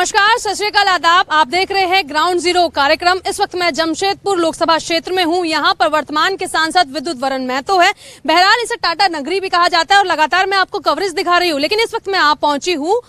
नमस्कार, सत श्री अकाल, आदाब। आप देख रहे हैं ग्राउंड जीरो कार्यक्रम। इस वक्त मैं जमशेदपुर लोकसभा क्षेत्र में हूं। यहां पर वर्तमान के सांसद विद्युत वरण महतो है। बहरहाल इसे टाटा नगरी भी कहा जाता है और लगातार मैं आपको कवरेज दिखा रही हूं, लेकिन इस वक्त मैं आप पहुंची हूं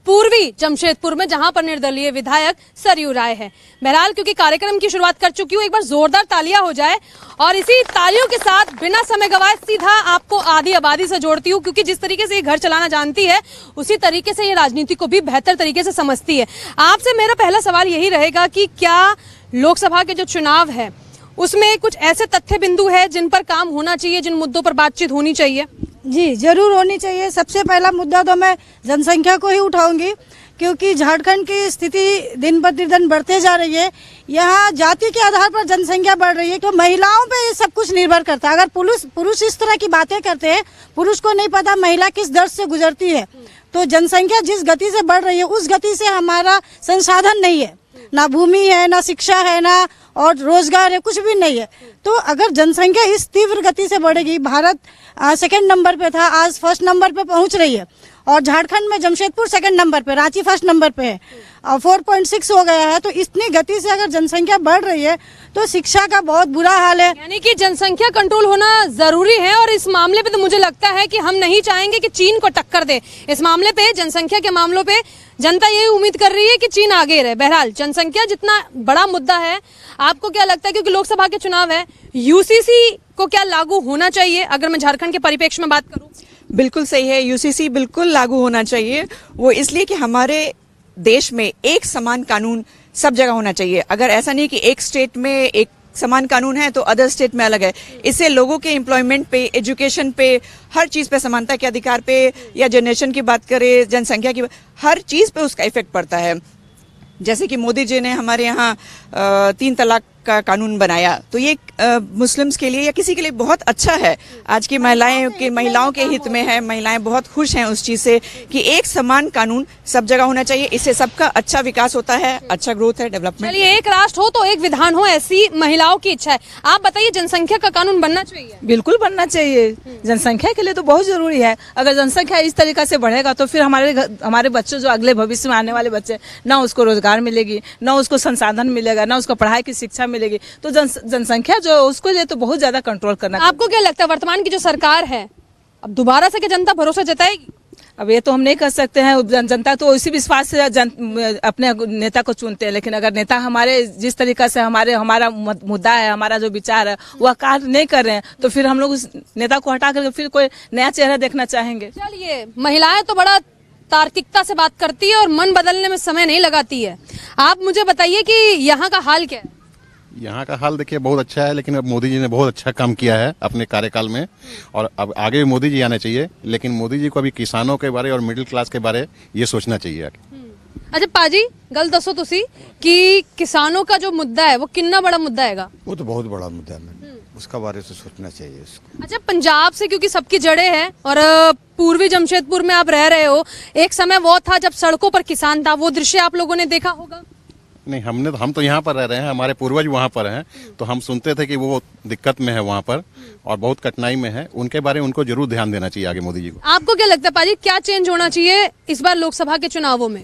पूर्वी जमशेदपुर में, जहां पर निर्दलीय विधायक सरयू राय है। बहरहाल क्योंकि कार्यक्रम की शुरुआत कर चुकी हूं, एक बार जोरदार तालियां हो जाए और इसी तालियों के साथ बिना समय गवाए सीधा आपको आधी आबादी से जोड़ती हूं, क्योंकि जिस तरीके से ये घर चलाना जानती है उसी तरीके से ये राजनीति को भी बेहतर तरीके से समझती है। आपसे मेरा पहला सवाल यही रहेगा कि क्या लोकसभा के जो चुनाव है उसमें कुछ ऐसे तथ्य बिंदु है जिन पर काम होना चाहिए, जिन मुद्दों पर बातचीत होनी चाहिए? जी जरूर होनी चाहिए। सबसे पहला मुद्दा तो मैं जनसंख्या को ही उठाऊंगी, क्योंकि झारखंड की स्थिति दिन प्रतिदिन बढ़ते जा रही है। यहाँ जाति के आधार पर जनसंख्या बढ़ रही है, तो महिलाओं पे ये सब कुछ निर्भर करता है। अगर पुरुष इस तरह की बातें करते हैं, पुरुष को नहीं पता महिला किस दर्द से गुजरती है। तो जनसंख्या जिस गति से बढ़ रही है उस गति से हमारा संसाधन नहीं है, ना भूमि है, ना शिक्षा है, ना और रोजगार है, कुछ भी नहीं है। तो अगर जनसंख्या इस तीव्र गति से बढ़ेगी, भारत सेकंड नंबर पे था, आज फर्स्ट नंबर पे पहुंच रही है, और झारखंड में जमशेदपुर सेकंड नंबर पे, रांची फर्स्ट नंबर पे है, 4.6 हो गया है। तो इतनी गति से अगर जनसंख्या बढ़ रही है तो शिक्षा का बहुत बुरा हाल है। यानी कि जनसंख्या कंट्रोल होना जरूरी है, और इस मामले पे तो मुझे लगता है कि हम नहीं चाहेंगे कि चीन को टक्कर दे। इस मामले पे, जनसंख्या के मामलों पे जनता यही उम्मीद कर रही है कि चीन आगे रहे। बहरहाल जनसंख्या जितना बड़ा मुद्दा है, आपको क्या लगता है, क्योंकि लोकसभा के चुनाव है, यूसीसी को क्या लागू होना चाहिए? अगर मैं झारखंड के परिप्रेक्ष्य में बात करूं, बिल्कुल सही है, यूसीसी बिल्कुल लागू होना चाहिए। वो इसलिए कि हमारे देश में एक समान कानून सब जगह होना चाहिए। अगर ऐसा नहीं कि एक स्टेट में एक समान कानून है तो अदर स्टेट में अलग है। इससे लोगों के एम्प्लॉयमेंट पे, एजुकेशन पे, हर चीज पे, समानता के अधिकार पे, या जनरेशन की बात करें, जनसंख्या की, हर चीज पे उसका इफेक्ट पड़ता है। जैसे कि मोदी जी ने हमारे यहाँ 3 तलाक का कानून बनाया, तो ये मुस्लिम्स के लिए या किसी के लिए बहुत अच्छा है। आज की महिलाओं के हित में है। महिलाएं बहुत खुश हैं उस चीज से कि एक समान कानून सब जगह होना चाहिए। इससे सबका अच्छा विकास होता है, अच्छा ग्रोथ है, डेवलपमेंट। चलिए, एक राष्ट्र हो तो एक विधान हो, ऐसी महिलाओं की इच्छा है। आप बताइए, जनसंख्या का कानून बनना चाहिए? बिल्कुल बनना चाहिए। जनसंख्या के लिए तो बहुत जरूरी है। अगर जनसंख्या इस तरीका से बढ़ेगा तो फिर हमारे बच्चे, जो अगले भविष्य में आने वाले बच्चे, ना उसको रोजगार मिलेगी, ना उसको संसाधन मिलेगा, ना उसको पढ़ाई की शिक्षा मिलेगी। तो जनसंख्या जो उसको लिए तो बहुत ज्यादा कंट्रोल करना। आपको क्या लगता है, वर्तमान की जो सरकार है, अब दोबारा से क्या जनता भरोसा जताएगी? अब ये तो हम नहीं कर सकते हैं। जनता तो इसी विश्वास से अपने नेता को चुनते हैं, लेकिन अगर नेता हमारे जिस तरीका से हमारा मुद्दा है, हमारा जो विचार है, वह कार्य नहीं कर रहे हैं, तो फिर हम लोग उस नेता को हटा करके फिर कोई नया चेहरा देखना चाहेंगे। चलिए, महिलाएं तो बड़ा तार्किकता से बात करती है और मन बदलने में समय नहीं लगाती है। आप मुझे बताइए कि यहाँ का हाल क्या है? यहाँ का हाल देखिए बहुत अच्छा है, लेकिन अब मोदी जी ने बहुत अच्छा काम किया है अपने कार्यकाल में, और अब आगे भी मोदी जी आने चाहिए। लेकिन मोदी जी को अभी किसानों के बारे और मिडिल क्लास के बारे ये सोचना चाहिए। अच्छा पाजी, गल दसो तुसी कि किसानों का जो मुद्दा है वो कितना बड़ा मुद्दा है? वो तो बहुत बड़ा मुद्दा है, उसका बारे से सोचना चाहिए उसको। अच्छा, पंजाब से क्योंकि सबकी जड़ें हैं और पूर्वी जमशेदपुर में आप रह रहे हो, एक समय वो था जब सड़कों पर किसान था, वो दृश्य आप लोगों ने देखा होगा। नहीं, हम तो यहाँ पर रह रहे हैं, हमारे पूर्वज वहाँ पर हैं, तो हम सुनते थे कि वो दिक्कत में है वहाँ पर और बहुत कठिनाई में है। उनके बारे में उनको जरूर ध्यान देना चाहिए आगे मोदी जी को। आपको क्या लगता है पाजी, क्या चेंज होना चाहिए इस बार लोकसभा के चुनावों में?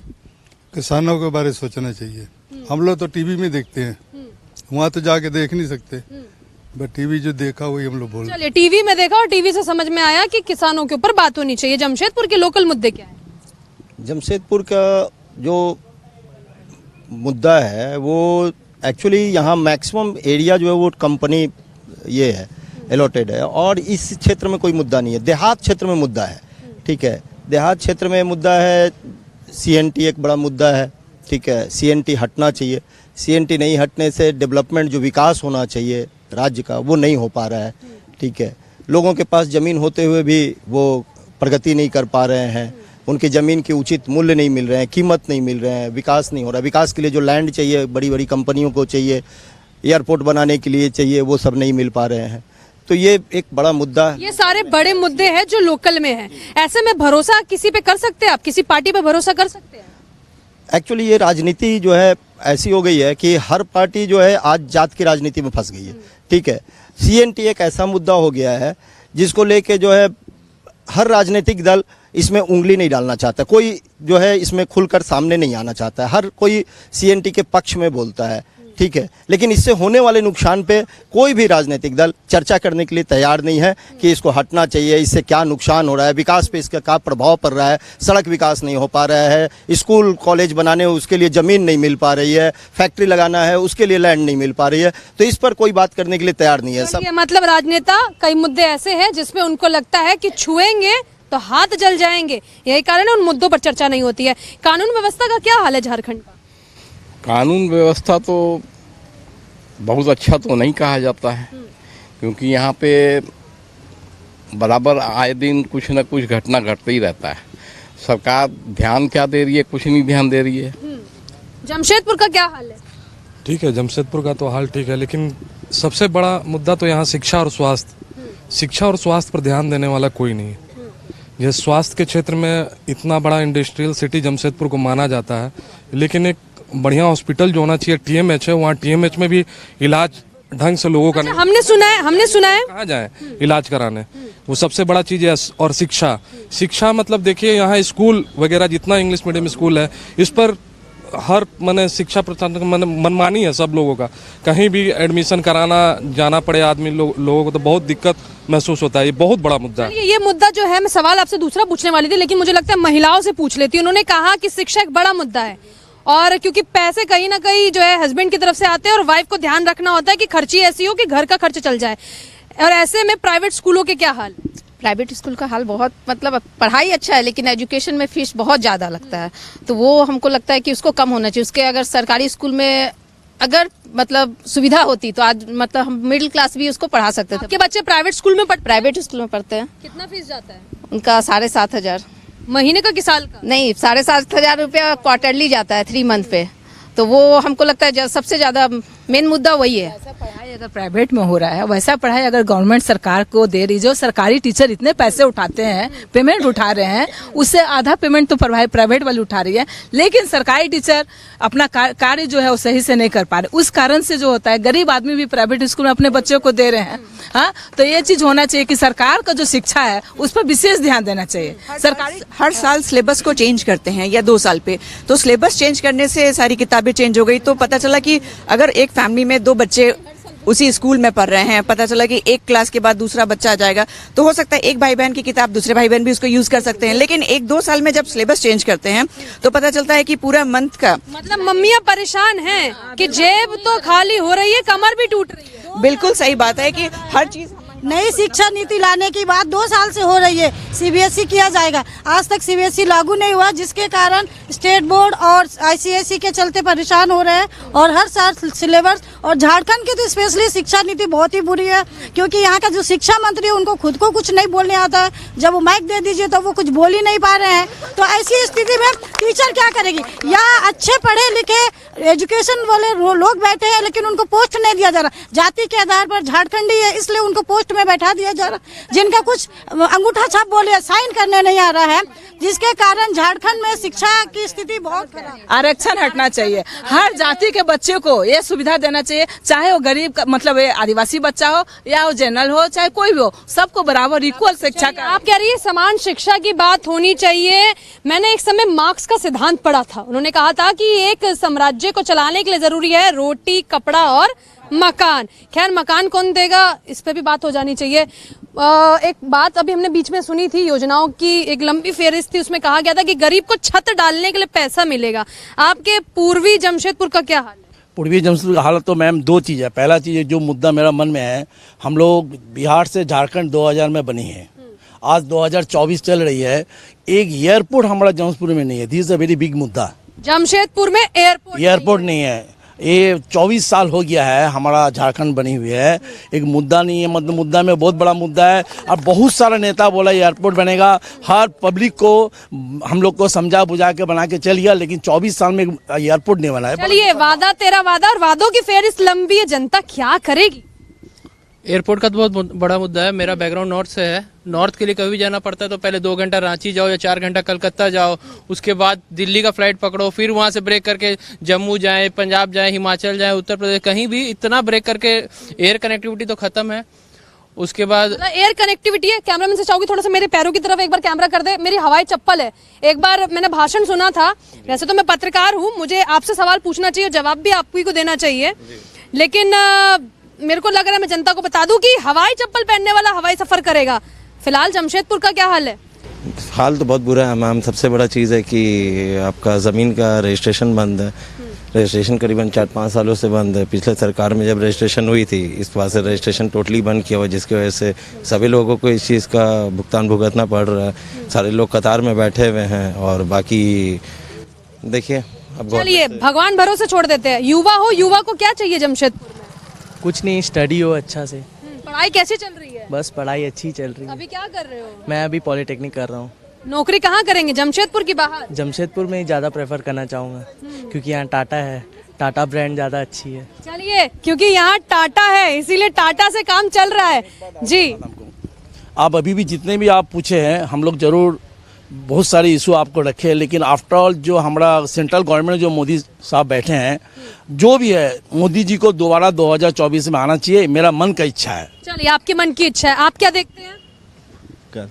किसानों के बारे में सोचना चाहिए। हम लोग तो टीवी में देखते हैं, वहाँ तो जाके देख नहीं सकते, बट टीवी जो देखा वही हम लोग बोल। चलिए, टीवी में देखा और टीवी से समझ में आया कि किसानों के ऊपर बात होनी चाहिए। जमशेदपुर के लोकल मुद्दे क्या है? जमशेदपुर का जो मुद्दा है वो एक्चुअली यहाँ मैक्सिमम एरिया जो है वो कंपनी ये है, अलॉटेड है, और इस क्षेत्र में कोई मुद्दा नहीं है। देहात क्षेत्र में मुद्दा है, ठीक है, देहात क्षेत्र में मुद्दा है। सीएनटी एक बड़ा मुद्दा है, ठीक है, सीएनटी हटना चाहिए। सीएनटी नहीं हटने से डेवलपमेंट, जो विकास होना चाहिए राज्य का, वो नहीं हो पा रहा है, ठीक है। लोगों के पास ज़मीन होते हुए भी वो प्रगति नहीं कर पा रहे हैं, उनके ज़मीन के उचित मूल्य नहीं मिल रहे हैं, कीमत नहीं मिल रहे हैं, विकास नहीं हो रहा। विकास के लिए जो लैंड चाहिए, बड़ी बड़ी कंपनियों को चाहिए, एयरपोर्ट बनाने के लिए चाहिए, वो सब नहीं मिल पा रहे हैं। तो ये एक बड़ा मुद्दा है। ये सारे बड़े मुद्दे हैं जो लोकल में हैं। ऐसे में भरोसा किसी पे कर सकते हैं आप? किसी पार्टी पे भरोसा कर सकते हैं? एक्चुअली ये राजनीति जो है ऐसी हो गई है कि हर पार्टी जो है आज जात की राजनीति में फंस गई है, ठीक है। सीएनटी एक ऐसा मुद्दा हो गया है जिसको लेके जो है हर राजनीतिक दल इसमें उंगली नहीं डालना चाहता, कोई जो है इसमें खुलकर सामने नहीं आना चाहता है, हर कोई सीएनटी के पक्ष में बोलता है, ठीक है। लेकिन इससे होने वाले नुकसान पे कोई भी राजनीतिक दल चर्चा करने के लिए तैयार नहीं है कि इसको हटना चाहिए, इससे क्या नुकसान हो रहा है, विकास पे इसका क्या प्रभाव पड़ रहा है, सड़क विकास नहीं हो पा रहा है, स्कूल कॉलेज बनाने उसके लिए ज़मीन नहीं मिल पा रही है, फैक्ट्री लगाना है उसके लिए लैंड नहीं मिल पा रही है, तो इस पर कोई बात करने के लिए तैयार नहीं है सब। ये मतलब राजनेता कई मुद्दे ऐसे हैं जिसमें उनको लगता है कि छुएंगे तो हाथ जल जाएंगे, यही कारण है उन मुद्दों पर चर्चा नहीं होती है। कानून व्यवस्था का क्या हाल है झारखंड का? कानून व्यवस्था तो बहुत अच्छा तो नहीं कहा जाता है, क्योंकि यहाँ पे बराबर आए दिन कुछ न कुछ घटना घटते ही रहता है। सरकार ध्यान क्या दे रही है, कुछ नहीं ध्यान दे रही है। जमशेदपुर का क्या हाल है? ठीक है, जमशेदपुर का तो हाल ठीक है, लेकिन सबसे बड़ा मुद्दा तो यहाँ शिक्षा और स्वास्थ्य। शिक्षा और स्वास्थ्य पर ध्यान देने वाला कोई नहीं है। यह स्वास्थ्य के क्षेत्र में इतना बड़ा इंडस्ट्रियल सिटी जमशेदपुर को माना जाता है, लेकिन एक बढ़िया हॉस्पिटल जो होना चाहिए टीएमएच है, वहाँ टीएमएच में भी इलाज ढंग से लोगों का नहीं। हमने सुना है कहाँ जाए इलाज कराने, वो सबसे बड़ा चीज है। और शिक्षा मतलब देखिए यहाँ स्कूल वगैरह जितना इंग्लिश मीडियम स्कूल है, इस पर हर माने शिक्षा प्रशासन मनमानी है सब लोगों का। कहीं भी एडमिशन कराना जाना पड़े आदमी लोगों को तो बहुत दिक्कत महसूस होता है। ये बहुत बड़ा मुद्दा है। ये मुद्दा जो है, मैं सवाल आपसे दूसरा पूछने वाली थी, लेकिन मुझे लगता है महिलाओं से पूछ लेती हूँ। उन्होंने कहा कि शिक्षा एक बड़ा मुद्दा है, और क्योंकि पैसे कहीं ना कहीं जो है हस्बैंड की तरफ से आते हैं और वाइफ को ध्यान रखना होता है कि खर्ची ऐसी हो कि घर का खर्च चल जाए, और ऐसे में प्राइवेट स्कूलों के क्या हाल? प्राइवेट स्कूल का हाल बहुत, मतलब पढ़ाई अच्छा है लेकिन एजुकेशन में फीस बहुत ज़्यादा लगता है, तो वो हमको लगता है कि उसको कम होना चाहिए। उसके अगर सरकारी स्कूल में अगर मतलब सुविधा होती तो आज मतलब हम मिडिल क्लास भी उसको पढ़ा सकते थे। आपके बच्चे प्राइवेट स्कूल में प्राइवेट स्कूल में पढ़ते हैं। कितना फीस जाता है उनका? 7,500 महीने का कि साल का? नहीं, 7,500 रुपया क्वार्टरली जाता है 3 मंथ पे, तो वो हमको लगता है सबसे ज्यादा मेन मुद्दा वही है। ऐसा पढ़ाई अगर प्राइवेट में हो रहा है, वैसा पढ़ाई अगर गवर्नमेंट सरकार को दे रही, जो सरकारी टीचर इतने पैसे उठाते हैं, पेमेंट उठा रहे हैं, उससे आधा पेमेंट तो प्राइवेट वाली उठा रही है, लेकिन सरकारी टीचर अपना कार्य जो है वो सही से नहीं कर पा रहे। उस कारण से जो होता है, गरीब आदमी भी प्राइवेट स्कूल में अपने बच्चों को दे रहे हैं। हाँ, तो ये चीज होना चाहिए कि सरकार का जो शिक्षा है उस पर विशेष ध्यान देना चाहिए। सरकारी हर साल सिलेबस को चेंज करते हैं या 2 साल पे, तो सिलेबस चेंज करने से सारी किताबें चेंज हो गई, तो पता चला कि अगर एक फैमिली में 2 बच्चे उसी स्कूल में पढ़ रहे हैं, पता चला कि एक क्लास के बाद दूसरा बच्चा आ जाएगा, तो हो सकता है एक भाई बहन की किताब दूसरे भाई बहन भी उसको यूज कर सकते हैं। लेकिन 1-2 साल में जब सिलेबस चेंज करते हैं तो पता चलता है कि पूरा मंथ का, मतलब मम्मियाँ परेशान हैं कि जेब तो खाली हो रही है, कमर भी टूट रही है। बिल्कुल सही बात है कि हर चीज। नई शिक्षा नीति लाने की बात 2 साल से हो रही है, सीबीएसई किया जाएगा, आज तक सीबीएसई लागू नहीं हुआ, जिसके कारण स्टेट बोर्ड और आईसीएसई के चलते परेशान हो रहे हैं। और हर साल सिलेबस, और झारखंड की तो स्पेशली शिक्षा नीति बहुत ही बुरी है, क्योंकि यहाँ का जो शिक्षा मंत्री है उनको खुद को कुछ नहीं बोलने आता है, जब वो माइक दे दीजिए तो वो कुछ बोल ही नहीं पा रहे हैं। तो ऐसी स्थिति में टीचर क्या करेगी? यहाँ अच्छे पढ़े लिखे एजुकेशन वाले लोग बैठे हैं, लेकिन उनको पोस्ट नहीं दिया जा रहा। जाति के आधार पर झारखंडी है इसलिए उनको पोस्ट में बैठा दिया जा रहा, जिनका कुछ अंगूठा छाप बोले साइन करने नहीं आ रहा है, जिसके कारण झारखंड में शिक्षा की स्थिति बहुत खराब है। आरक्षण हटना चाहिए, हर जाति के बच्चे को ये सुविधा देना चाहिए, चाहे वो गरीब का मतलब आदिवासी बच्चा हो या वो जनरल हो, चाहे कोई भी हो, सबको बराबर इक्वल शिक्षा का। आप कह रही है समान शिक्षा की बात होनी चाहिए। मैंने एक समय मार्क्स का सिद्धांत पढ़ा था, उन्होंने कहा था कि एक साम्राज्य को चलाने के लिए जरूरी है रोटी, कपड़ा और मकान। खैर, मकान कौन देगा इस पे भी बात हो जानी चाहिए। एक बात अभी हमने बीच में सुनी थी, योजनाओं की एक लंबी फेहरिस्त थी, उसमें कहा गया था कि गरीब को छत डालने के लिए पैसा मिलेगा। आपके पूर्वी जमशेदपुर का क्या हाल है? पूर्वी जमशेदपुर का हालत तो मैम 2 चीज़ है। पहला चीज़ जो मुद्दा मेरा मन में है, हम लोग बिहार से झारखंड 2000 में बनी है, आज 2024 चल रही है, एक एयरपोर्ट हमारा जमशेदपुर में नहीं है। This is a very big मुद्दा। जमशेदपुर में एयरपोर्ट नहीं है, ये 24 साल हो गया है हमारा झारखंड बनी हुई है, एक मुद्दा नहीं है। मतलब मुद्दा में बहुत बड़ा मुद्दा है, और बहुत सारा नेता बोला एयरपोर्ट बनेगा, हर पब्लिक को हम लोग को समझा बुझा के बना के चल गया, लेकिन 24 साल में एयरपोर्ट नहीं बना है। चलिए, वादा तेरा वादा, और वादों की फेहरिस्त लंबी है, जनता क्या करेगी? एयरपोर्ट का तो बहुत बड़ा मुद्दा है। मेरा बैकग्राउंड नॉर्थ से है, नॉर्थ के लिए कभी भी जाना पड़ता है तो पहले 2 घंटा रांची जाओ या 4 घंटा कलकत्ता जाओ, उसके बाद दिल्ली का फ्लाइट पकड़ो, फिर वहां से ब्रेक करके जम्मू जाए, पंजाब जाए, हिमाचल जाए, उत्तर प्रदेश, कहीं भी इतना ब्रेक करके एयर कनेक्टिविटी तो खत्म है। उसके बाद एयर कनेक्टिविटी है। कैमरामैन से चाहूंगी थोड़ा सा मेरे पैरों की तरफ एक बार कैमरा कर दे। मेरी हवाई चप्पल है। एक बार मैंने भाषण सुना था, वैसे तो मैं पत्रकार हूँ, मुझे आपसे सवाल पूछना चाहिए, जवाब भी आपको ही को देना चाहिए, लेकिन मेरे को लग रहा है मैं जनता को बता दूं कि हवाई चप्पल पहनने वाला हवाई सफर करेगा। फिलहाल जमशेदपुर का क्या हाल है? हाल तो बहुत बुरा है मैम। सबसे बड़ा चीज़ है कि आपका ज़मीन का रजिस्ट्रेशन बंद है। रजिस्ट्रेशन करीबन 4-5 सालों से बंद है। पिछले सरकार में जब रजिस्ट्रेशन हुई थी, इस बार से रजिस्ट्रेशन टोटली बंद किया हुआ, जिसकी वजह से सभी लोगों को इस चीज़ का भुगतान भुगतना पड़ रहा है। सारे लोग कतार में बैठे हुए हैं और बाकी देखिए अब चलिए भगवान भरोसे छोड़ देते हैं। युवा हो, युवा को क्या चाहिए जमशेदपुर में? कुछ नहीं, स्टडी हो अच्छा से। पढ़ाई कैसी चल रही है? बस पढ़ाई अच्छी चल रही है। अभी क्या कर रहे हो? मैं अभी पॉलिटेक्निक कर रहा हूँ। नौकरी कहाँ करेंगे, जमशेदपुर की बाहर? जमशेदपुर में ही ज़्यादा प्रेफर करना चाहूँगा क्योंकि यहाँ टाटा है, टाटा ब्रांड ज़्यादा अच्छी है। चलिए, क्योंकि यहाँ टाटा है इसीलिए टाटा से काम चल रहा है। जी, आप अभी भी जितने भी आप पूछे हैं, हम लोग जरूर बहुत सारे इशू आपको रखे हैं, लेकिन आफ्टर ऑल जो हमारा सेंट्रल गवर्नमेंट जो मोदी साहब बैठे हैं, जो भी है, मोदी जी को दोबारा 2024 में आना चाहिए, मेरा मन का इच्छा है। चलिए, आपके मन की इच्छा है। आप क्या देखते हैं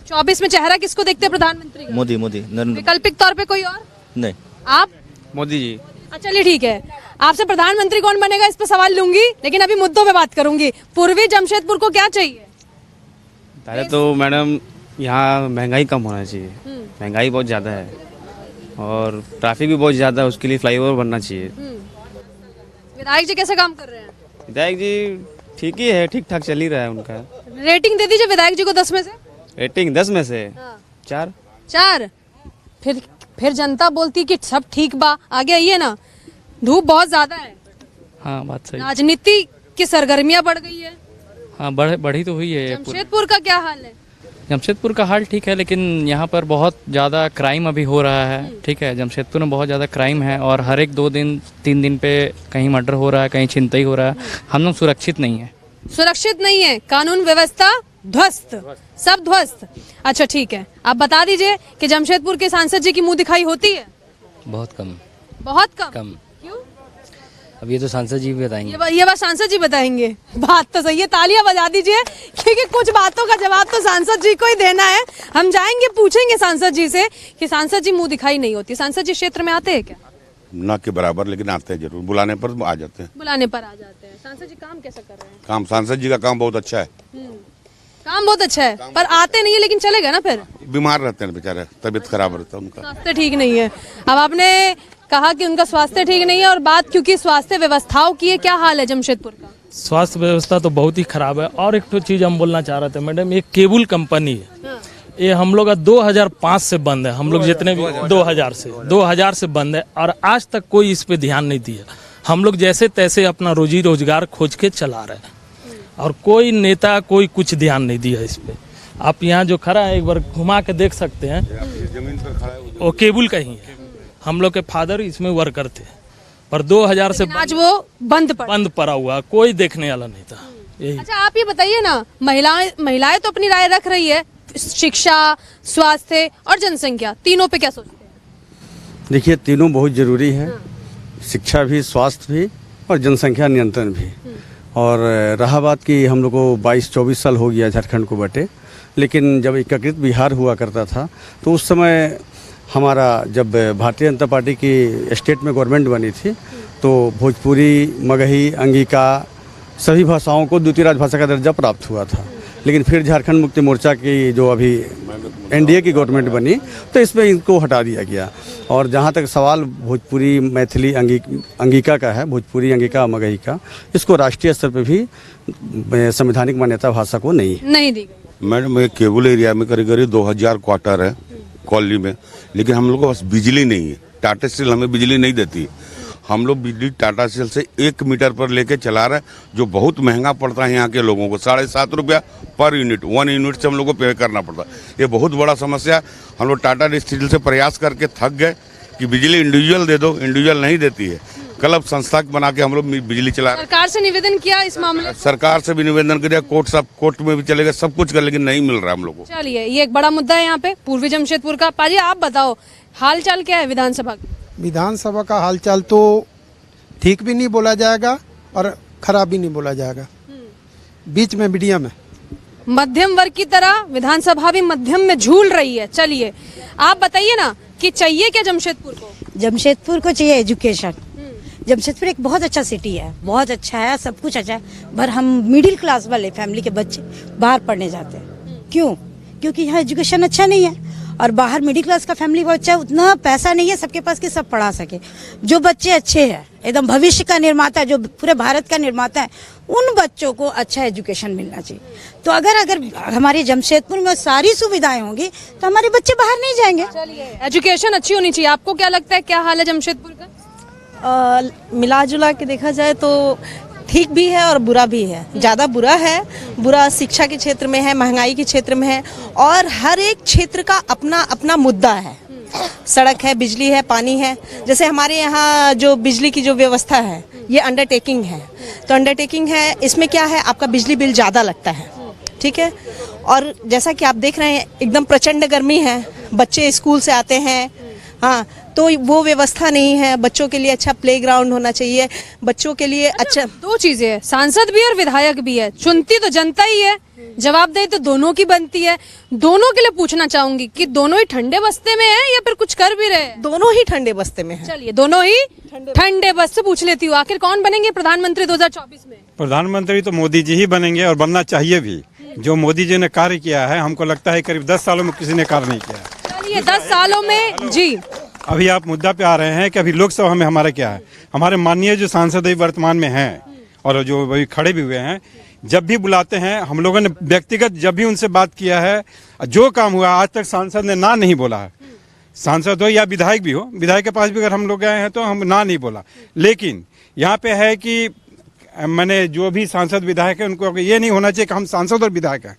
24 में चेहरा किसको देखते हैं प्रधानमंत्री का? मोदी नरेंद्र। वैकल्पिक तौर पे कोई और? नहीं, आप? मोदी जी। चलिए ठीक है, आपसे प्रधानमंत्री कौन बनेगा इस पे सवाल लूंगी, लेकिन अभी मुद्दों पे बात करूंगी। पूर्वी जमशेदपुर को क्या चाहिए? पहले तो मैडम यहाँ महंगाई कम होना चाहिए। महंगाई बहुत ज़्यादा है और ट्रैफिक भी बहुत ज़्यादा है, उसके लिए फ्लाईओवर बनना चाहिए। विधायक जी कैसे काम कर रहे हैं? विधायक जी ठीक ही है, ठीक ठाक चल ही रहा है उनका। रेटिंग दे दीजिए विधायक जी को 10 में से। रेटिंग 10 में से 4। फिर जनता बोलती कि सब ठीक बा, आगे आइए ना। धूप बहुत ज्यादा है। हाँ, बात सही। राजनीति की सरगर्मियां बढ़ गई है। हाँ, बढ़ी तो हुई है। जमशेदपुर का क्या हाल है? जमशेदपुर का हाल ठीक है, लेकिन यहाँ पर बहुत ज़्यादा क्राइम अभी हो रहा है। ठीक है, जमशेदपुर में बहुत ज़्यादा क्राइम है और हर एक 2 दिन 3 दिन पे कहीं मर्डर हो रहा है, कहीं छिनतई हो रहा है। हम लोग सुरक्षित नहीं है। सुरक्षित नहीं है, कानून व्यवस्था ध्वस्त, सब ध्वस्त। अच्छा ठीक है, आप बता दीजिए कि जमशेदपुर के सांसद जी की मुंह दिखाई होती है? बहुत कम। बहुत कम? क्यों? अब ये तो सांसद जी भी बताएंगे। ये बात सांसद जी बताएंगे। बात तो सही है, तालियां बजा दीजिए, क्योंकि कुछ बातों का जवाब तो सांसद जी को ही देना है। हम जाएंगे, पूछेंगे सांसद जी से कि सांसद जी मुंह दिखाई नहीं होती। सांसद जी क्षेत्र में आते हैं क्या? ना के बराबर, लेकिन आते हैं जरूर, बुलाने पर आ जाते हैं। बुलाने पर आ जाते हैं। सांसद जी काम कैसा कर रहे हैं? काम सांसद जी का काम बहुत अच्छा है। काम बहुत अच्छा है, पर आते नहीं है, लेकिन चलेगा ना। फिर बीमार रहते हैं बेचारे, तबीयत खराब रहता है उनका, स्वास्थ्य ठीक नहीं है। अब आपने कहा कि उनका स्वास्थ्य ठीक नहीं है, और बात क्योंकि स्वास्थ्य व्यवस्थाओं की है, क्या हाल है जमशेदपुर का? स्वास्थ्य व्यवस्था तो बहुत ही खराब है। और एक तो चीज हम बोलना चाह रहे थे मैडम, ये केबल कंपनी है, ये हम लोग 2005 से बंद है। हम लोग जितने भी 2000 से बंद है और आज तक कोई इस पे ध्यान नहीं दिया। हम लोग जैसे तैसे अपना रोजी रोजगार खोज के चला रहे हैं और कोई नेता कोई कुछ ध्यान नहीं दिया इस पे। आप यहाँ जो खड़ा है एक बार घुमा के देख सकते हैं, जमीन पर खड़ा है वो केबल का ही है। हम लोग के फादर इसमें वर्कर थे, पर 2000 से आज वो बंद पड़ा हुआ, कोई देखने वाला नहीं था। यही। अच्छा आप ये बताइए ना, महिलाएं तो अपनी राय रख रही है, शिक्षा, स्वास्थ्य और जनसंख्या, तीनों पे क्या सोचते हैं? देखिए, तीनों बहुत जरूरी है, शिक्षा भी, स्वास्थ्य भी और जनसंख्या नियंत्रण भी। और रहा बात कि हम लोग को 22-24 साल हो गया झारखंड को बटे, लेकिन जब एकीकृत बिहार हुआ करता था तो उस समय हमारा जब भारतीय जनता पार्टी की स्टेट में गवर्नमेंट बनी थी तो भोजपुरी, मगही, अंगिका सभी भाषाओं को द्वितीय राजभाषा का दर्जा प्राप्त हुआ था। लेकिन फिर झारखंड मुक्ति मोर्चा की जो अभी एनडीए की गवर्नमेंट बनी तो इसमें इनको हटा दिया गया। और जहाँ तक सवाल भोजपुरी, मैथिली, अंगिका का है, भोजपुरी, अंगिका, मगही का, इसको राष्ट्रीय स्तर पर भी संवैधानिक मान्यता भाषा को नहीं दी। मैडम, ये केबल एरिया में करीब 2000 क्वार्टर है कॉलोनी में, लेकिन हम लोग को बस बिजली नहीं है। टाटा स्टील हमें बिजली नहीं देती। हम लोग बिजली टाटा स्टील से 1 मीटर पर लेके चला रहे हैं, जो बहुत महंगा पड़ता है यहाँ के लोगों को। 7.5 रुपया पर यूनिट, 1 यूनिट से हम लोग को पे करना पड़ता है। ये बहुत बड़ा समस्या। हम लोग टाटा स्टील से प्रयास करके थक गए कि बिजली इंडिविजुअल दे दो, इंडिविजुअल नहीं देती है। क्लब संस्था बना के हम लोग बिजली चला रहे हैं। सरकार से निवेदन किया इस मामले? सरकार से भी निवेदन किया, कोर्ट में भी चले गए, सब कुछ कर, लेकिन नहीं मिल रहा है हम लोग को। चलिए, ये एक बड़ा मुद्दा है यहाँ पे पूर्वी जमशेदपुर का। पाजी आप बताओ, हाल चाल क्या है विधानसभा का? विधानसभा का हालचाल तो ठीक भी नहीं बोला जाएगा और खराब भी नहीं बोला जाएगा, बीच में मीडियम है। मध्यम वर्ग की तरह विधानसभा भी मध्यम में झूल रही है। चलिए आप बताइए ना कि चाहिए क्या जमशेदपुर को? जमशेदपुर को चाहिए एजुकेशन। जमशेदपुर एक बहुत अच्छा सिटी है, बहुत अच्छा है, सब कुछ अच्छा है, पर हम मिडिल क्लास वाले फैमिली के बच्चे बाहर पढ़ने जाते हैं। क्यों? क्योंकि यहाँ एजुकेशन अच्छा नहीं है, और बाहर मिडिल क्लास का फैमिली बच्चा उतना पैसा नहीं है सबके पास कि सब पढ़ा सके। जो बच्चे अच्छे हैं, एकदम भविष्य का निर्माता, जो पूरे भारत का निर्माता है, उन बच्चों को अच्छा एजुकेशन मिलना चाहिए। तो अगर हमारे जमशेदपुर में सारी सुविधाएं होंगी तो हमारे बच्चे बाहर नहीं जाएंगे। एजुकेशन अच्छी होनी चाहिए। आपको क्या लगता है, क्या हाल है जमशेदपुर का? मिला जुला के देखा जाए तो ठीक भी है और बुरा भी है। ज़्यादा बुरा है, बुरा शिक्षा के क्षेत्र में है, महंगाई के क्षेत्र में है, और हर एक क्षेत्र का अपना अपना मुद्दा है। सड़क है, बिजली है, पानी है। जैसे हमारे यहाँ जो बिजली की जो व्यवस्था है ये अंडरटेकिंग है, तो अंडरटेकिंग है, इसमें क्या है, आपका बिजली बिल ज़्यादा लगता है, ठीक है। और जैसा कि आप देख रहे हैं एकदम प्रचंड गर्मी है, बच्चे स्कूल से आते हैं, हाँ, तो वो व्यवस्था नहीं है। बच्चों के लिए अच्छा प्लेग्राउंड होना चाहिए, बच्चों के लिए अच्छा। दो चीजें है, सांसद भी और विधायक भी है, चुनती तो जनता ही है, जवाबदेही तो दोनों की बनती है। दोनों के लिए पूछना चाहूंगी कि दोनों ही ठंडे बस्ते में है या फिर कुछ कर भी रहे हैं? दोनों ही ठंडे बस्ते में है। चलिए दोनों ही ठंडे बस्ते पूछ लेती हूँ, आखिर कौन बनेंगे प्रधानमंत्री 2024 में? प्रधानमंत्री तो मोदी जी ही बनेंगे, और बनना चाहिए भी। जो मोदी जी ने कार्य किया है, हमको लगता है करीब 10 सालों में किसी ने कार्य नहीं किया। चलिए 10 सालों में जी। अभी आप मुद्दा पे आ रहे हैं कि अभी लोकसभा में हमारा क्या है। हमारे माननीय जो सांसद वर्तमान में हैं और जो अभी खड़े भी हुए हैं, जब भी बुलाते हैं, हम लोगों ने व्यक्तिगत जब भी उनसे बात किया है, जो काम हुआ आज तक सांसद ने ना नहीं बोला है। सांसद हो या विधायक भी हो, विधायक के पास भी अगर हम लोग गए हैं तो हम ना नहीं बोला। लेकिन यहाँ पे है कि मैंने जो भी सांसद विधायक है उनको ये नहीं होना चाहिए कि हम सांसद और विधायक हैं।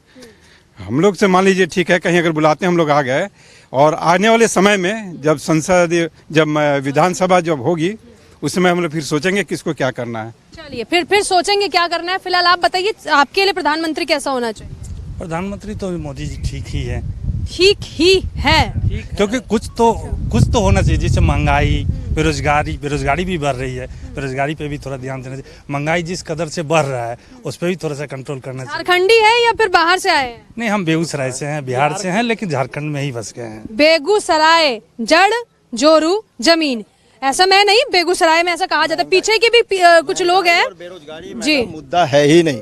हम लोग से मान लीजिए ठीक है, कहीं अगर बुलाते हैं हम लोग आ गए, और आने वाले समय में जब संसद जब विधानसभा जब होगी उस समय हम लोग फिर सोचेंगे किसको क्या करना है। चलिए फिर सोचेंगे क्या करना है। फिलहाल आप बताइए आपके लिए प्रधानमंत्री कैसा होना चाहिए? प्रधानमंत्री तो मोदी जी ठीक ही है। ठीक ही है क्योंकि कुछ तो होना चाहिए, जैसे महंगाई, बेरोजगारी भी बढ़ रही है, बेरोजगारी पे भी थोड़ा ध्यान देना चाहिए। महंगाई जिस कदर से बढ़ रहा है उस पर भी थोड़ा सा कंट्रोल करना चाहिए। झारखंडी है या फिर बाहर से आए हैं? नहीं, हम बेगूसराय से हैं, बिहार से हैं, लेकिन झारखंड में ही बस गए हैं। बेगूसराय जड़ जोरू जमीन, ऐसा मैं नहीं, बेगूसराय में ऐसा कहा जाता है। पीछे के भी कुछ लोग हैं जी। मुद्दा है ही नहीं,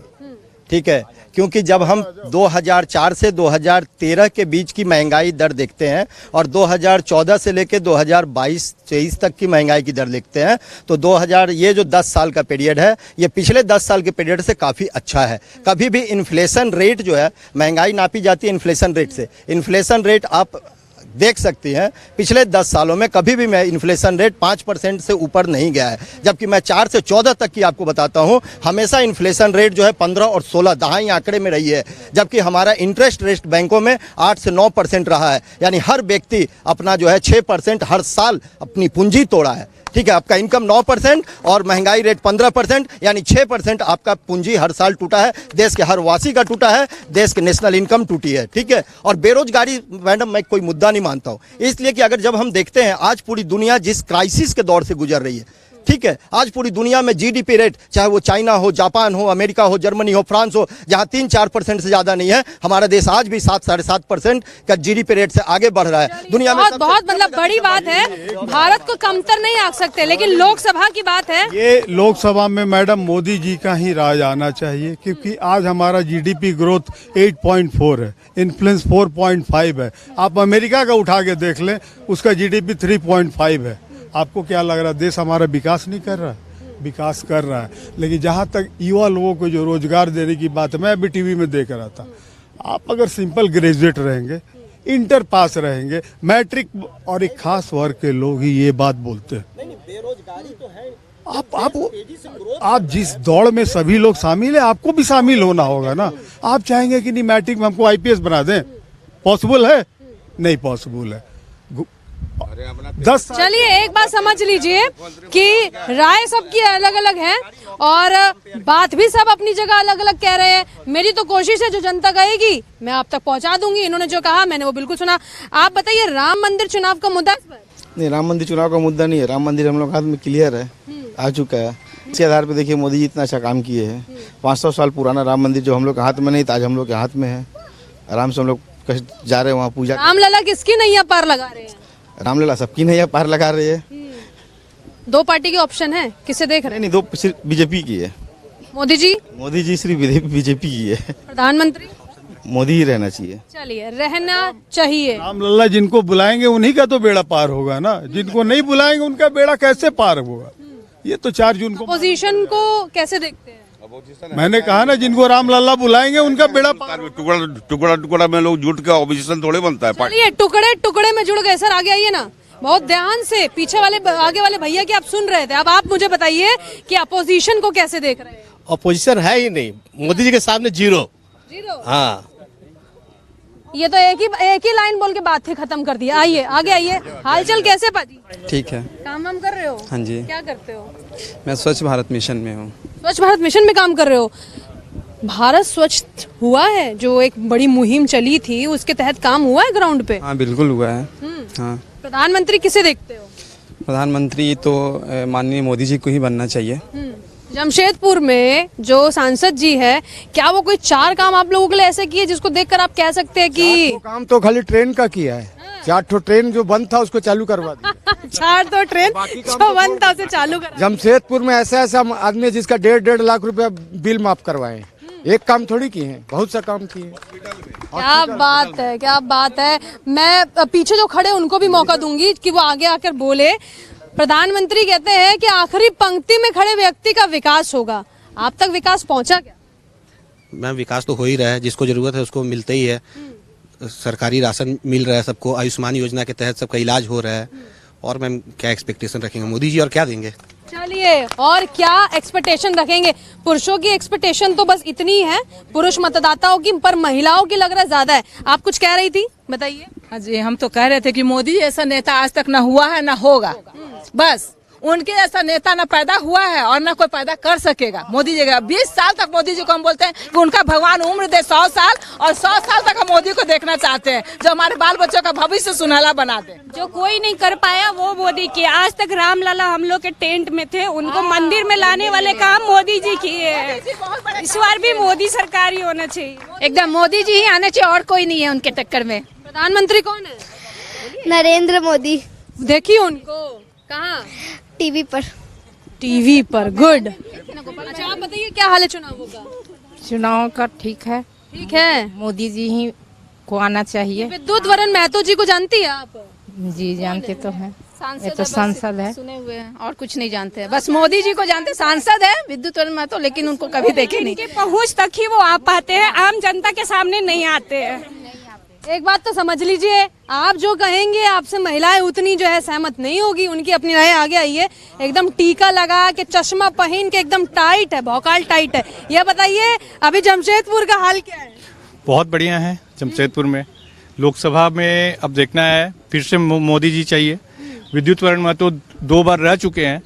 ठीक है, क्योंकि जब हम 2004 से 2013 के बीच की महंगाई दर देखते हैं और 2014 से लेकर 2022-23 तक की महंगाई की दर देखते हैं, तो 2000 ये जो 10 साल का पीरियड है, ये पिछले 10 साल के पीरियड से काफ़ी अच्छा है। कभी भी इन्फ्लेशन रेट जो है, महंगाई नापी जाती है इन्फ्लेशन रेट से। इन्फ्लेशन रेट आप देख सकती हैं, पिछले 10 सालों में कभी भी इन्फ्लेशन रेट 5% से ऊपर नहीं गया है। जबकि मैं 4 से 14 तक की आपको बताता हूं, हमेशा इन्फ्लेशन रेट जो है 15 और 16 दहाई आंकड़े में रही है। जबकि हमारा इंटरेस्ट रेट बैंकों में 8 से 9% रहा है। यानी हर व्यक्ति अपना जो है 6% हर साल अपनी पूंजी तोड़ा है, ठीक है। आपका इनकम 9% और महंगाई रेट 15%, यानी 6% आपका पूंजी हर साल टूटा है। देश के हर वासी का टूटा है, देश के नेशनल इनकम टूटी है, ठीक है। और बेरोजगारी मैडम मैं कोई मुद्दा नहीं मानता हूं, इसलिए कि अगर जब हम देखते हैं आज पूरी दुनिया जिस क्राइसिस के दौर से गुजर रही है, ठीक है, आज पूरी दुनिया में जीडीपी रेट, चाहे वो चाइना हो, जापान हो, अमेरिका हो, जर्मनी हो, फ्रांस हो, जहां 3-4% से ज्यादा नहीं है, हमारा देश आज भी 7-7.5% का जीडीपी रेट से आगे बढ़ रहा है। दुनिया में बहुत मतलब बड़ी बात है, भारत को कमतर नहीं आंक सकते। लेकिन लोकसभा की बात है, ये लोकसभा में मैडम मोदी जी का ही राज आना चाहिए, क्योंकि आज हमारा जीडीपी ग्रोथ 8.4 है, इन्फ्लेशन 4.5 है। आप अमेरिका का उठा के देख लें, उसका जीडीपी 3.5 है। आपको क्या लग रहा है देश हमारा विकास नहीं कर रहा है? विकास कर रहा है। लेकिन जहाँ तक युवा लोगों को जो रोजगार देने की बात है, मैं अभी टीवी में देख रहा था, आप अगर सिंपल ग्रेजुएट रहेंगे, इंटर पास रहेंगे, मैट्रिक, और एक खास वर्ग के लोग ही ये बात बोलते हैं। बेरोजगारी तो है। आप जिस दौड़ में सभी लोग शामिल है, आपको भी शामिल होना होगा ना। आप चाहेंगे कि नहीं मैट्रिक में हमको आईपीएस बना दें? पॉसिबल है? नहीं पॉसिबल है। 10 चलिए एक बात समझ लीजिए कि राय सबकी अलग अलग है और बात भी सब अपनी जगह अलग अलग कह रहे हैं। मेरी तो कोशिश है जो जनता कहेगी मैं आप तक पहुंचा दूंगी। इन्होंने जो कहा मैंने वो बिल्कुल सुना। आप बताइए, राम मंदिर चुनाव का मुद्दा? नहीं, राम मंदिर चुनाव का मुद्दा नहीं है। राम मंदिर हम लोग हाथ में क्लियर है, आ चुका है। इसके आधार पर देखिए मोदी जी इतना अच्छा काम किए हैं। 500 साल पुराना राम मंदिर जो हम लोग के हाथ में नहीं था, आज हम लोग के हाथ में है। आराम से हम लोग जा रहे हैं वहाँ पूजा। रामलला किसकी नैया पार लगा रहे हैं? रामलला सबकी नैया पार लगा रही है। 2 पार्टी के ऑप्शन है, किसे देख रहे हैं? नहीं, 2 सिर्फ बीजेपी की है। मोदी जी सिर्फ बीजेपी की है। प्रधानमंत्री मोदी ही रहना चाहिए। चलिए, रहना चाहिए। रामलला जिनको बुलाएंगे उन्हीं का तो बेड़ा पार होगा ना, जिनको नहीं बुलाएंगे उनका बेड़ा कैसे पार होगा? ये तो 4 जून को। अपोजिशन को कैसे देखते हैं? मैंने कहा ना, जिनको रामलला बुलाएंगे उनका बेड़ा पार। टुकड़ा में लोग जुट के ऑपोजिशन थोड़े बनता है। चलिए, टुकड़े में जुड़ गए। सर आगे आइए ना, बहुत ध्यान से। पीछे वाले आगे वाले भैया की आप सुन रहे थे, अब आप मुझे बताइए कि अपोजिशन को कैसे देख रहे हैं? अपोजिशन है ही नहीं, मोदी जी के सामने जीरो। हाँ, ये तो एक ही लाइन बोल के बात ही खत्म कर दिया। आइए आगे आइए। हालचाल कैसे पाजी? ठीक है। काम वाम कर रहे हो? हाँ जी। क्या करते हो? मैं स्वच्छ भारत मिशन में हूँ। स्वच्छ भारत मिशन में काम कर रहे हो? भारत स्वच्छ हुआ है, जो एक बड़ी मुहिम चली थी, उसके तहत काम हुआ है ग्राउंड पे? हाँ बिल्कुल हुआ है। हाँ। प्रधानमंत्री किसे देखते हो? प्रधानमंत्री तो माननीय मोदी जी को ही बनना चाहिए। जमशेदपुर में जो सांसद जी है, क्या वो कोई 4 काम आप लोगों के लिए ऐसे किए जिसको देखकर आप कह सकते हैं कि काम तो खाली ट्रेन का किया है? 4 ट्रेन जो बंद था उसको चालू करवा दिया। 4 ट्रेन जो बंद था उसे चालू कर। जमशेदपुर में ऐसा आदमी है जिसका 1.5 लाख रुपया बिल माफ करवाए। एक काम थोड़ी किए हैं, बहुत सा काम किए। क्या बात है, क्या बात है। मैं पीछे जो खड़े उनको भी मौका दूंगी कि वो आगे आकर बोले। प्रधानमंत्री कहते हैं कि आखिरी पंक्ति में खड़े व्यक्ति का विकास होगा। आप तक विकास पहुंचा क्या? मैम विकास तो हो ही रहा है, जिसको जरूरत है उसको मिलते ही है। सरकारी राशन मिल रहा है सबको, आयुष्मान योजना के तहत सबका इलाज हो रहा है। और मैम क्या एक्सपेक्टेशन रखेंगे मोदी जी, और क्या देंगे? चलिए, और क्या एक्सपेक्टेशन रखेंगे? पुरुषों की एक्सपेक्टेशन तो बस इतनी है, पुरुष मतदाताओं की, पर महिलाओं की लग रहा है ज्यादा है। आप कुछ कह रही थी, बताइए। हाँ जी, हम तो कह रहे थे कि मोदी जैसा नेता आज तक न हुआ है न होगा। बस उनके जैसा नेता न पैदा हुआ है और न कोई पैदा कर सकेगा। मोदी जी का 20 साल तक मोदी जी को हम बोलते हैं कि उनका भगवान उम्र दे 100 साल, और 100 साल तक हम मोदी को देखना चाहते हैं, जो हमारे बाल बच्चों का भविष्य सुनहला बना दे। जो कोई नहीं कर पाया वो मोदी किया। आज तक रामलला हम लोग के टेंट में थे, उनको मंदिर में लाने वाले काम मोदी जी किए हैं। इस बार भी मोदी सरकार ही होना चाहिए। एकदम मोदी जी ही आने चाहिए, और कोई नहीं है उनके टक्कर में। प्रधानमंत्री कौन है? नरेंद्र मोदी। देखिए उनको कहाँ? टीवी पर। टीवी पर, गुड। अच्छा आप बताइए, क्या हाल है चुनावों का? चुनाव का ठीक है। ठीक है, मोदी जी ही को आना चाहिए। विद्युत वरण महतो जी को जानती है आप? जी जानते तो हैं, ये तो बस सांसद है। सुने हुए हैं और कुछ नहीं जानते हैं, बस मोदी जी को जानते। सांसद है विद्युत वरण महतो, लेकिन उनको कभी देखे नहीं। पहुंच तक ही वो आ पाते हैं, आम जनता के सामने नहीं आते हैं। एक बात तो समझ लीजिए, आप जो कहेंगे आपसे महिलाएं उतनी जो है सहमत नहीं होगी। उनकी अपनी राय। आगे आइए। एकदम टीका लगा के, चश्मा पहन के, एकदम टाइट है, भौकाल टाइट है। ये बताइए, अभी जमशेदपुर का हाल क्या है? बहुत बढ़िया है जमशेदपुर में। लोकसभा में अब देखना है, फिर से मोदी जी चाहिए। विद्युत वरण महतो 2 बार रह चुके हैं।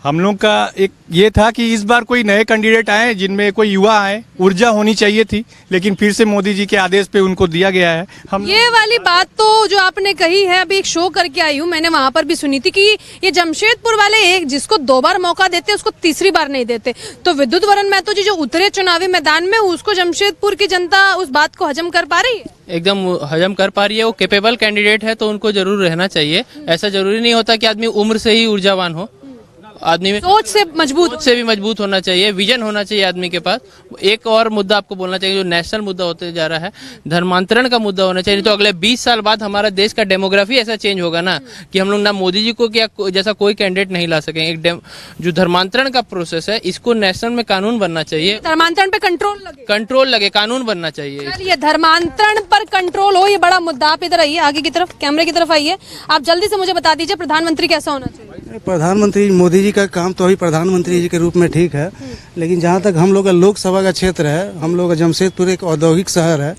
हम लोग का एक ये था कि इस बार कोई नए कैंडिडेट आए, जिनमें कोई युवा आए, ऊर्जा होनी चाहिए थी, लेकिन फिर से मोदी जी के आदेश पे उनको दिया गया है। हम ये वाली बात तो जो आपने कही है, अभी एक शो करके आई हूँ, मैंने वहां पर भी सुनी थी कि ये जमशेदपुर वाले एक जिसको 2 बार मौका देते उसको तीसरी बार नहीं देते। तो विद्युत वरण महतो जी जो उतरे चुनावी मैदान में, उसको जमशेदपुर की जनता उस बात को हजम कर पा रही है? एकदम हजम कर पा रही है। वो कैपेबल कैंडिडेट है तो उनको जरूर रहना चाहिए। ऐसा जरूरी नहीं होता कि आदमी उम्र से ही ऊर्जावान हो। आदमी में सोच से भी मजबूत होना चाहिए, विजन होना चाहिए आदमी के पास। एक और मुद्दा आपको बोलना चाहिए, जो नेशनल मुद्दा होते जा रहा है, धर्मांतरण का मुद्दा होना चाहिए। नहीं तो अगले 20 साल बाद हमारा देश का डेमोग्राफी ऐसा चेंज होगा ना कि हम लोग ना मोदी जी को क्या जैसा कोई कैंडिडेट नहीं ला सकेंगे। जो धर्मांतरण का प्रोसेस है, इसको नेशनल में कानून बनना चाहिए। धर्मांतरण पे कंट्रोल लगे, कानून बनना चाहिए। चलिए, धर्मांतरण पर कंट्रोल हो, ये बड़ा मुद्दा। आप इधर आइए, आगे की तरफ, कैमरे की तरफ आइए। आप जल्दी से मुझे बता दीजिए, प्रधानमंत्री कैसा होना चाहिए? प्रधानमंत्री मोदी जी का काम तो अभी प्रधानमंत्री जी के रूप में ठीक है, लेकिन जहाँ तक हम लोग का लोकसभा का क्षेत्र है, हम लोग का जमशेदपुर एक औद्योगिक शहर है,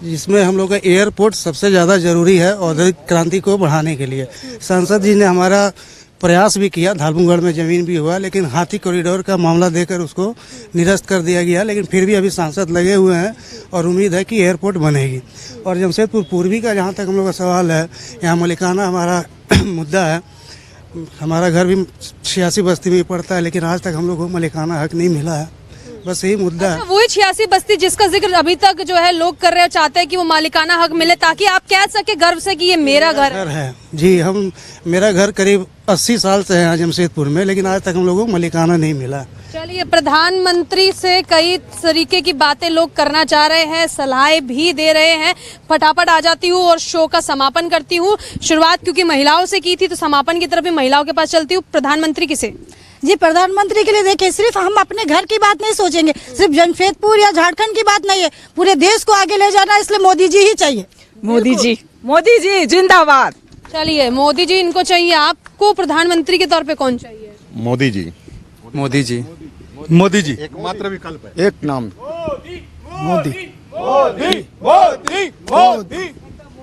जिसमें हम लोग का एयरपोर्ट सबसे ज़्यादा जरूरी है औद्योगिक क्रांति को बढ़ाने के लिए। सांसद जी ने हमारा प्रयास भी किया, धालपुगढ़ में जमीन भी हुआ, लेकिन हाथी कॉरिडोर का मामला देकर उसको निरस्त कर दिया गया। लेकिन फिर भी अभी सांसद लगे हुए हैं और उम्मीद है कि एयरपोर्ट बनेगी। और जमशेदपुर पूर्वी का जहाँ तक हम लोग का सवाल है, यहाँ मलिकाना हमारा मुद्दा है। हमारा घर भी 86 बस्ती में पड़ता है, लेकिन आज तक हम लोग को मलिकाना हक नहीं मिला है। बस यही मुद्दा है। वही 86 बस्ती जिसका जिक्र अभी तक जो है लोग कर रहे हैं, चाहते हैं कि वो मालिकाना हक मिले ताकि आप कह सके गर्व से कि ये मेरा घर है। जी, मेरा घर करीब 80 साल से है जमशेदपुर में, लेकिन आज तक हम लोगों को मलिकाना नहीं मिला। चलिए, प्रधानमंत्री से कई तरीके की बातें लोग करना चाह रहे हैं, सलाहें भी दे रहे हैं। फटाफट आ जाती हूँ और शो का समापन करती हूँ। शुरुआत क्योंकि महिलाओं से की थी तो समापन की तरफ भी महिलाओं के पास चलती हूँ। प्रधानमंत्री किसे? जी, प्रधानमंत्री के लिए देखिए, सिर्फ हम अपने घर की बात नहीं सोचेंगे, सिर्फ जमशेदपुर या झारखंड की बात नहीं है, पूरे देश को आगे ले जाना, इसलिए मोदी जी ही चाहिए। मोदी जी जिंदाबाद। चलिए, मोदी जी इनको चाहिए। आपको प्रधानमंत्री के तौर पे कौन चाहिए? मोदी जी। मोदी जी। मोदी जी एकमात्र विकल्प है, एक नाम। मोदी।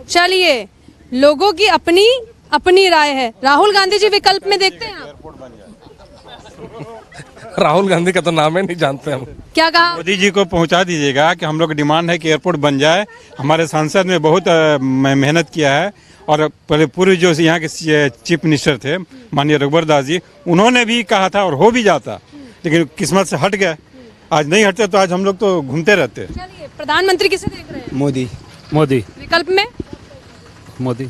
चलिए, लोगों की अपनी अपनी राय है। राहुल गांधी जी विकल्प में देखते हैं आप? राहुल गांधी का तो नाम ही नहीं जानते हम। क्या कहा? मोदी जी को पहुंचा दीजिएगा कि हम लोग की डिमांड है कि एयरपोर्ट बन जाए। हमारे सांसद ने बहुत मेहनत किया है और पूर्व जो यहाँ के चीफ मिनिस्टर थे माननीय रघुवर दास जी, उन्होंने भी कहा था और हो भी जाता, लेकिन किस्मत से हट गए। आज नहीं हटते तो आज हम लोग तो घूमते रहते। चलिए, प्रधानमंत्री किसे देख रहे हैं? मोदी। विकल्प में मोदी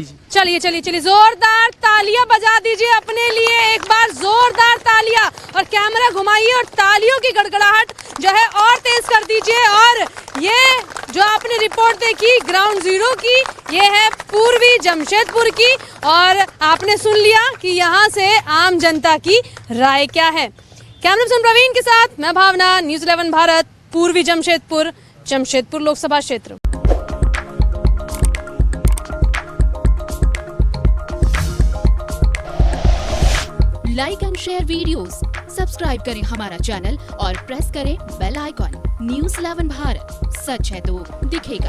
जी। चलिए चलिए चलिए, जोरदार तालियां बजा दीजिए अपने लिए, एक बार जोरदार तालियां, और कैमरा घुमाइए और तालियों की गड़गड़ाहट जो है और तेज कर दीजिए। और ये जो आपने रिपोर्ट देखी ग्राउंड जीरो की, ये है पूर्वी जमशेदपुर की, और आपने सुन लिया कि यहाँ से आम जनता की राय क्या है। कैमरा पर्सन प्रवीण के साथ मैं भावना, न्यूज़ 11 भारत, पूर्वी जमशेदपुर, जमशेदपुर लोकसभा क्षेत्र। Like and share videos, subscribe करें हमारा चैनल और प्रेस करें बेल आइकॉन। न्यूज़ 11 भारत, सच है तो दिखेगा।